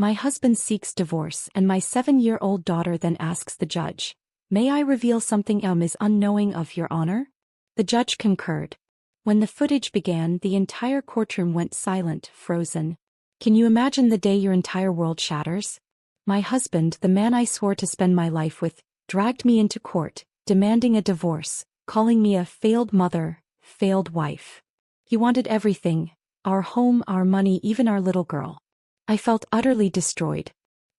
My husband seeks divorce and my 7-year-old daughter then asks the judge, "May I reveal something is unknowing of your honor?" The judge concurred. When the footage began, the entire courtroom went silent, frozen. Can you imagine the day your entire world shatters? My husband, the man I swore to spend my life with, dragged me into court, demanding a divorce, calling me a failed mother, failed wife. He wanted everything, our home, our money, even our little girl. I felt utterly destroyed.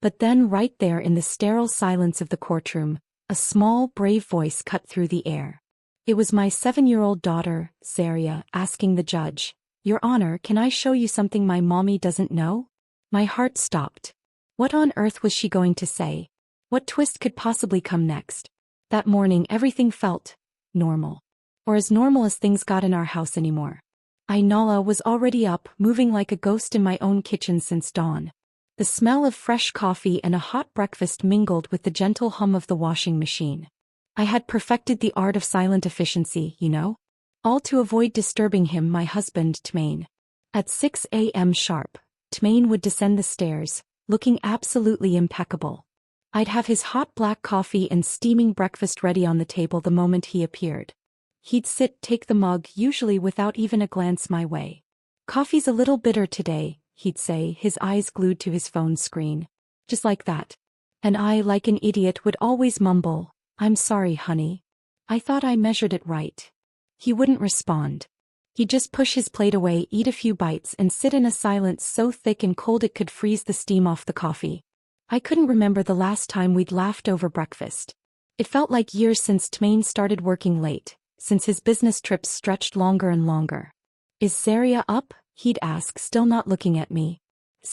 But then right there in the sterile silence of the courtroom, a small, brave voice cut through the air. It was my 7-year-old daughter, Zaria, asking the judge, "Your Honor, can I show you something my mommy doesn't know?" My heart stopped. What on earth was she going to say? What twist could possibly come next? That morning everything felt normal. Or as normal as things got in our house anymore. Nala was already up, moving like a ghost in my own kitchen since dawn. The smell of fresh coffee and a hot breakfast mingled with the gentle hum of the washing machine. I had perfected the art of silent efficiency, you know? All to avoid disturbing him, my husband, Tmain. At 6 a.m. sharp, Tmain would descend the stairs, looking absolutely impeccable. I'd have his hot black coffee and steaming breakfast ready on the table the moment he appeared. He'd sit, take the mug, usually without even a glance my way. "Coffee's a little bitter today," he'd say, his eyes glued to his phone screen. Just like that. And I, like an idiot, would always mumble, "I'm sorry, honey. I thought I measured it right." He wouldn't respond. He'd just push his plate away, eat a few bites, and sit in a silence so thick and cold it could freeze the steam off the coffee. I couldn't remember the last time we'd laughed over breakfast. It felt like years since Tmain started working late, since his business trips stretched longer and longer. "Is Zaria up?" he'd ask, still not looking at me.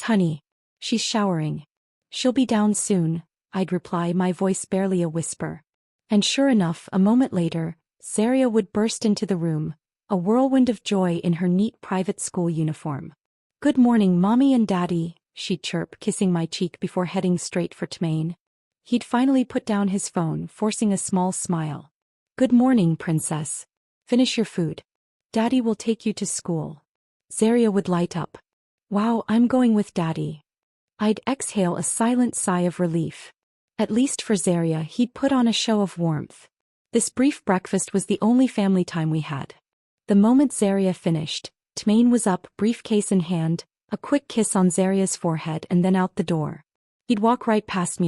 "Honey. She's showering. She'll be down soon," I'd reply, my voice barely a whisper. And sure enough, a moment later, Zaria would burst into the room, a whirlwind of joy in her neat private school uniform. "Good morning, Mommy and Daddy," she'd chirp, kissing my cheek before heading straight for Tmain. He'd finally put down his phone, forcing a small smile. "Good morning, Princess. Finish your food. Daddy will take you to school." Zaria would light up. "Wow, I'm going with Daddy." I'd exhale a silent sigh of relief. At least for Zaria, he'd put on a show of warmth. This brief breakfast was the only family time we had. The moment Zaria finished, Tmain was up, briefcase in hand, a quick kiss on Zaria's forehead and then out the door. He'd walk right past me,